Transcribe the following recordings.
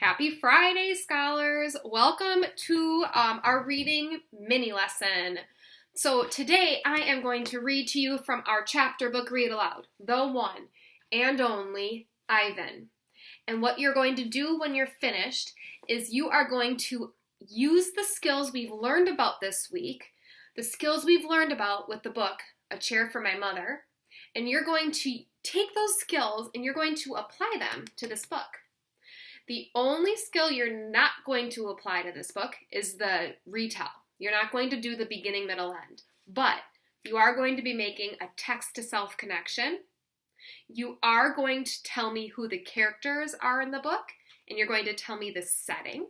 Happy Friday, scholars. Welcome to our reading mini lesson. So today I am going to read to you from our chapter book Read Aloud, The One and Only Ivan. And what you're going to do when you're finished is you are going to use the skills we've learned about this week, the skills we've learned about with the book, A Chair for My Mother, and you're going to take those skills and you're going to apply them to this book. The only skill you're not going to apply to this book is the retell. You're not going to do the beginning, middle, end. But you are going to be making a text-to-self connection. You are going to tell me who the characters are in the book, and you're going to tell me the setting.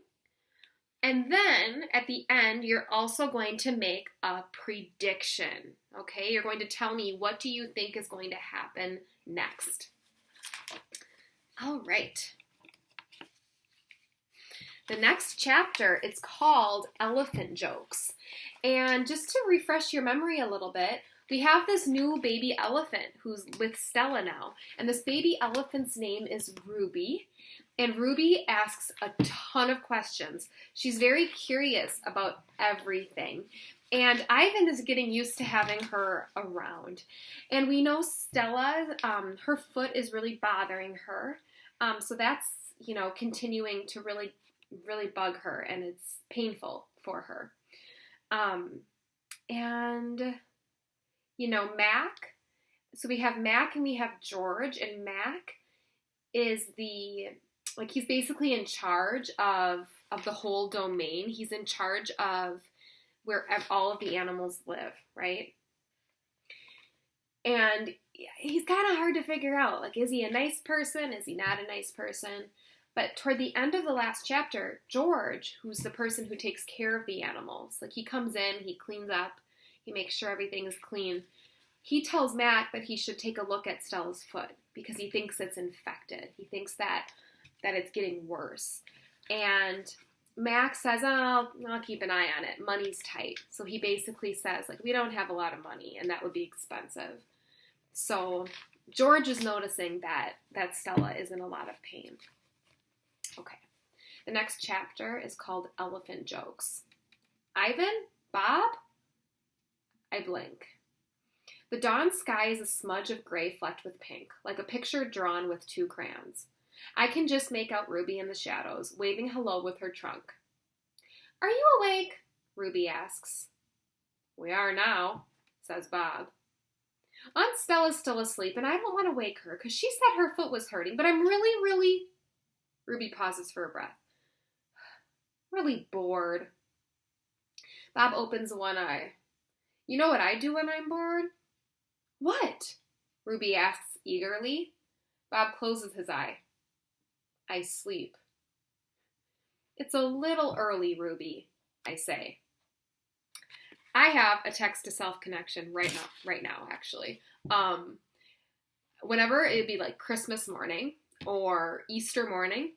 And then, at the end, you're also going to make a prediction, okay? You're going to tell me what do you think is going to happen next. All right. The next chapter, it's called Elephant Jokes. And just to refresh your memory a little bit, we have this new baby elephant who's with Stella now. And this baby elephant's name is Ruby. And Ruby asks a ton of questions. She's very curious about everything. And Ivan is getting used to having her around. And we know Stella, her foot is really bothering her. So that's, continuing to really bug her, and it's painful for her. Mac, so we have Mac and we have George, and Mac is he's basically in charge of the whole domain. He's in charge of where all of the animals live, right? And he's kind of hard to figure out. Is he a nice person? Is he not a nice person? But toward the end of the last chapter, George, who's the person who takes care of the animals, he comes in, he cleans up, he makes sure everything is clean. He tells Mac that he should take a look at Stella's foot because he thinks it's infected. He thinks that it's getting worse. And Mac says, I'll keep an eye on it. Money's tight. So he basically says, we don't have a lot of money, and that would be expensive. So George is noticing that Stella is in a lot of pain. Okay, the next chapter is called Elephant Jokes. Ivan? Bob? I blink. The dawn sky is a smudge of gray flecked with pink, like a picture drawn with two crayons. I can just make out Ruby in the shadows, waving hello with her trunk. Are you awake? Ruby asks. We are now, says Bob. Aunt Stella's still asleep, and I don't want to wake her, because she said her foot was hurting, but I'm really... Ruby pauses for a breath. Really bored. Bob opens one eye. You know what I do when I'm bored? What? Ruby asks eagerly. Bob closes his eye. I sleep. It's a little early, Ruby, I say. I have a text-to-self connection right now, actually. Whenever it'd be Christmas morning, or Easter morning,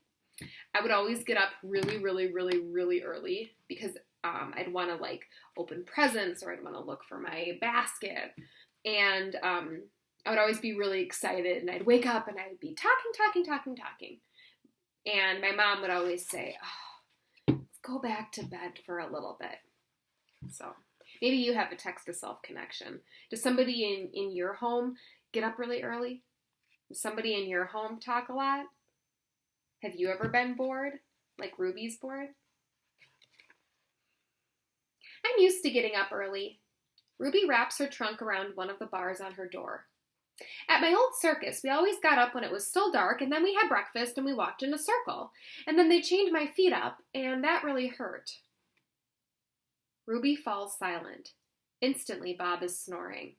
I would always get up really early because I'd want to open presents, or I'd want to look for my basket, and I would always be really excited, and I'd wake up and I'd be talking, and my mom would always say, let's go back to bed for a little bit. So maybe you have a text-to-self connection. Does somebody in your home get up really early? Does somebody in your home talk a lot? Have you ever been bored? Like Ruby's bored? I'm used to getting up early. Ruby wraps her trunk around one of the bars on her door. At my old circus, we always got up when it was still dark, and then we had breakfast and we walked in a circle. And then they chained my feet up, and that really hurt. Ruby falls silent. Instantly, Bob is snoring.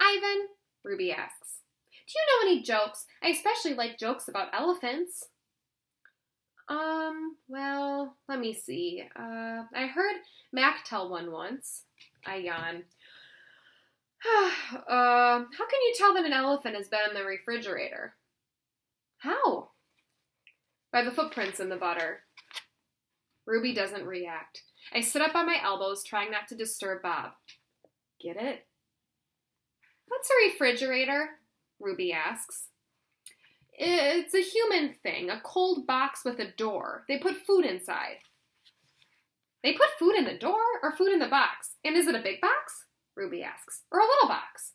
Ivan, Ruby asks, do you know any jokes? I especially like jokes about elephants. Well, let me see. I heard Mac tell one once. I yawn. How can you tell that an elephant has been in the refrigerator? How? By the footprints in the butter. Ruby doesn't react. I sit up on my elbows, trying not to disturb Bob. Get it? What's a refrigerator? Ruby asks. It's a human thing, a cold box with a door. They put food inside. They put food in the door or food in the box? And is it a big box? Ruby asks. Or a little box?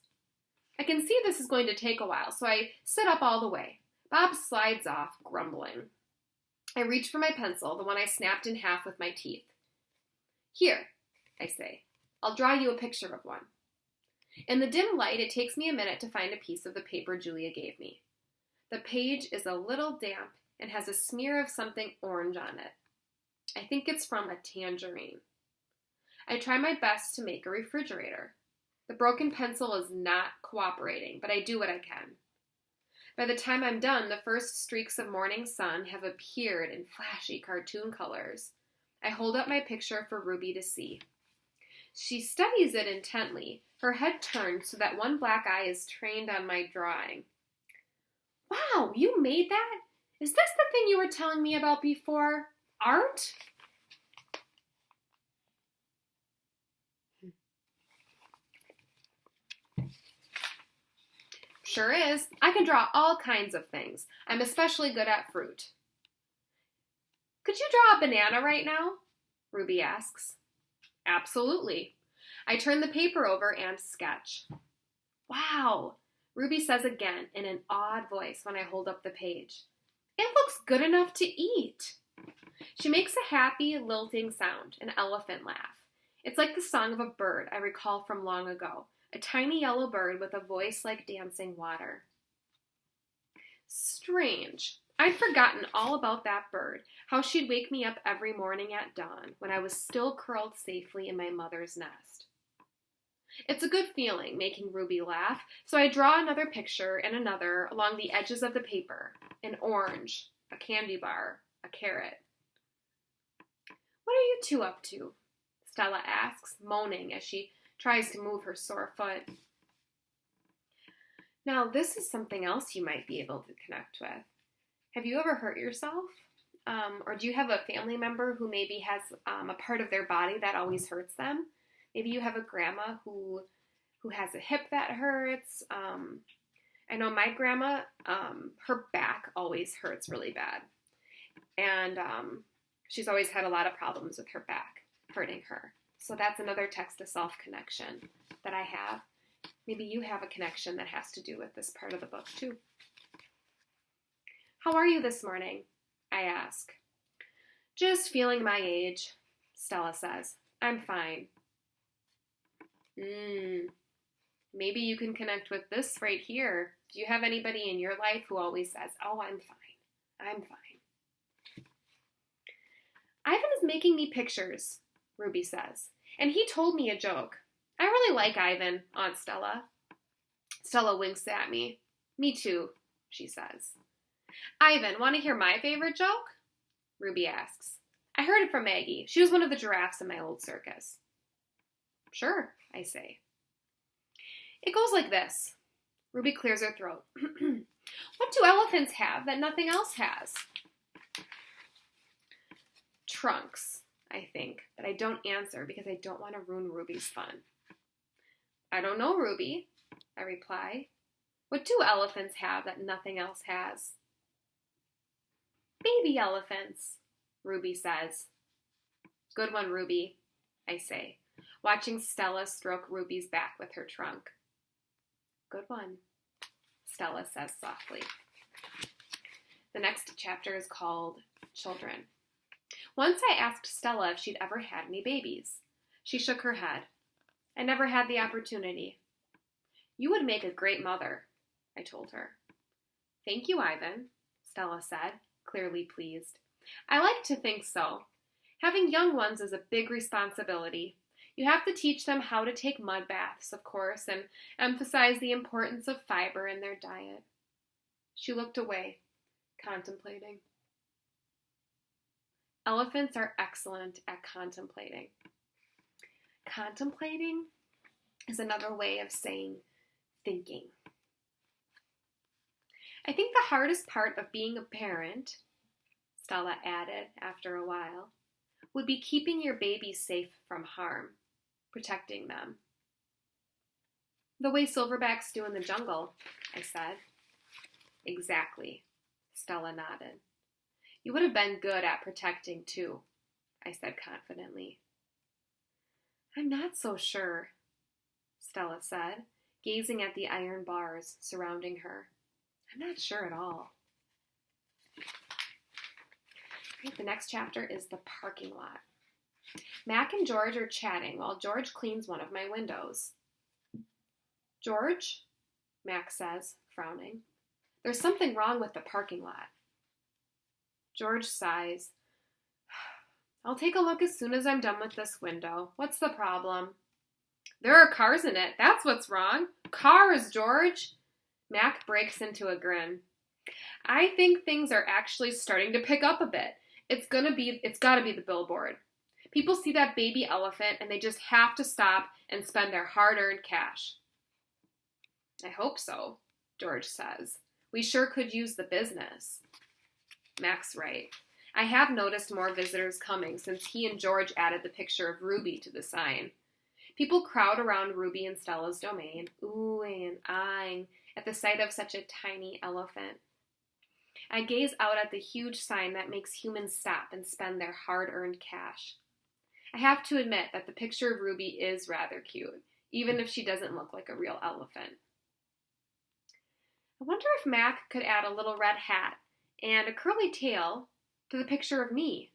I can see this is going to take a while, so I sit up all the way. Bob slides off, grumbling. I reach for my pencil, the one I snapped in half with my teeth. Here, I say. I'll draw you a picture of one. In the dim light, it takes me a minute to find a piece of the paper Julia gave me. The page is a little damp and has a smear of something orange on it. I think it's from a tangerine. I try my best to make a refrigerator. The broken pencil is not cooperating, but I do what I can. By the time I'm done, the first streaks of morning sun have appeared in flashy cartoon colors. I hold up my picture for Ruby to see. She studies it intently, her head turned so that one black eye is trained on my drawing. Wow, you made that? Is this the thing you were telling me about before? Art? Sure is. I can draw all kinds of things. I'm especially good at fruit. Could you draw a banana right now? Ruby asks. Absolutely. I turn the paper over and sketch. Wow, Ruby says again in an odd voice when I hold up the page. It looks good enough to eat. She makes a happy, lilting sound, an elephant laugh. It's like the song of a bird I recall from long ago, a tiny yellow bird with a voice like dancing water. Strange. I'd forgotten all about that bird, how she'd wake me up every morning at dawn when I was still curled safely in my mother's nest. It's a good feeling, making Ruby laugh, so I draw another picture and another along the edges of the paper. An orange, a candy bar, a carrot. What are you two up to? Stella asks, moaning as she tries to move her sore foot. Now, this is something else you might be able to connect with. Have you ever hurt yourself? Or do you have a family member who maybe has a part of their body that always hurts them? Maybe you have a grandma who has a hip that hurts. I know my grandma, her back always hurts really bad. And she's always had a lot of problems with her back hurting her. So that's another text-to-self connection that I have. Maybe you have a connection that has to do with this part of the book too. How are you this morning? I ask. Just feeling my age, Stella says. I'm fine. Maybe you can connect with this right here. Do you have anybody in your life who always says, oh, I'm fine. I'm fine. Ivan is making me pictures, Ruby says, and he told me a joke. I really like Ivan, Aunt Stella. Stella winks at me. Me too, she says. Ivan, want to hear my favorite joke? Ruby asks. I heard it from Maggie. She was one of the giraffes in my old circus. Sure, I say. It goes like this. Ruby clears her throat. What do elephants have that nothing else has? Trunks, I think, but I don't answer because I don't want to ruin Ruby's fun. I don't know, Ruby, I reply. What do elephants have that nothing else has? Baby elephants, Ruby says. Good one, Ruby, I say, watching Stella stroke Ruby's back with her trunk. Good one, Stella says softly. The next chapter is called Children. Once I asked Stella if she'd ever had any babies. She shook her head. I never had the opportunity. You would make a great mother, I told her. Thank you, Ivan, Stella said, clearly pleased. I like to think so. Having young ones is a big responsibility. You have to teach them how to take mud baths, of course, and emphasize the importance of fiber in their diet. She looked away, contemplating. Elephants are excellent at contemplating. Contemplating is another way of saying thinking. I think the hardest part of being a parent, Stella added after a while, would be keeping your babies safe from harm, protecting them. The way silverbacks do in the jungle, I said. Exactly, Stella nodded. You would have been good at protecting, too, I said confidently. I'm not so sure, Stella said, gazing at the iron bars surrounding her. I'm not sure at all. Right, the next chapter is the parking lot. Mac and George are chatting while George cleans one of my windows. George, Mac says, frowning, there's something wrong with the parking lot. George sighs. I'll take a look as soon as I'm done with this window. What's the problem? There are cars in it. That's what's wrong. Cars, George. Mac breaks into a grin. I think things are actually starting to pick up a bit. It's gotta be the billboard. People see that baby elephant and they just have to stop and spend their hard-earned cash. I hope so, George says. We sure could use the business. Mac's right. I have noticed more visitors coming since he and George added the picture of Ruby to the sign. People crowd around Ruby and Stella's domain, oohing and eyeing at the sight of such a tiny elephant. I gaze out at the huge sign that makes humans stop and spend their hard-earned cash. I have to admit that the picture of Ruby is rather cute, even if she doesn't look like a real elephant. I wonder if Mac could add a little red hat and a curly tail to the picture of me.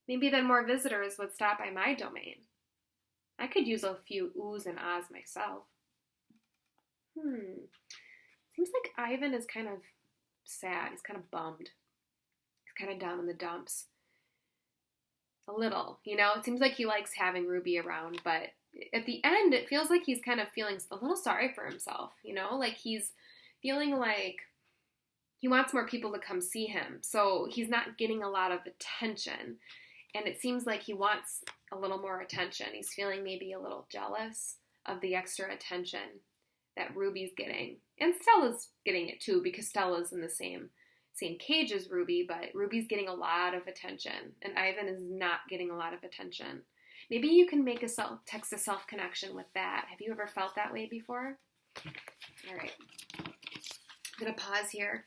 Maybe then more visitors would stop by my domain. I could use a few oohs and ahs myself. Seems like Ivan is kind of sad. He's kind of bummed. He's kind of down in the dumps. A little, It seems like he likes having Ruby around, but at the end, it feels like he's kind of feeling a little sorry for himself, Like he's feeling like he wants more people to come see him, so he's not getting a lot of attention, and it seems like he wants a little more attention. He's feeling maybe a little jealous of the extra attention that Ruby's getting, and Stella's getting it too, because Stella's in the same cage as Ruby, but Ruby's getting a lot of attention, and Ivan is not getting a lot of attention. Maybe you can make a text-to-self connection with that. Have you ever felt that way before? All right. I'm going to pause here.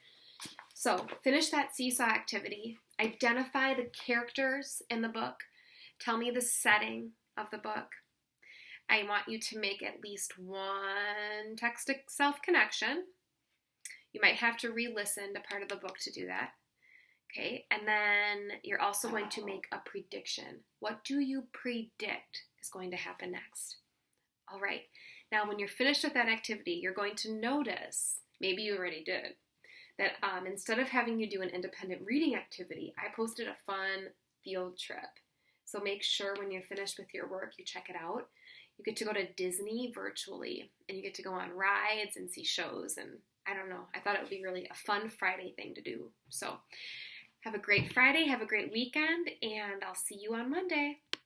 So, finish that seesaw activity. Identify the characters in the book. Tell me the setting of the book. I want you to make at least one text-to-self connection. You might have to re-listen to part of the book to do that. Okay, and then you're also going to make a prediction. What do you predict is going to happen next? All right, now when you're finished with that activity, you're going to notice, maybe you already did, that instead of having you do an independent reading activity, I posted a fun field trip. So make sure when you're finished with your work, you check it out. You get to go to Disney virtually, and you get to go on rides and see shows, and I don't know, I thought it would be really a fun Friday thing to do. So have a great Friday, have a great weekend, and I'll see you on Monday.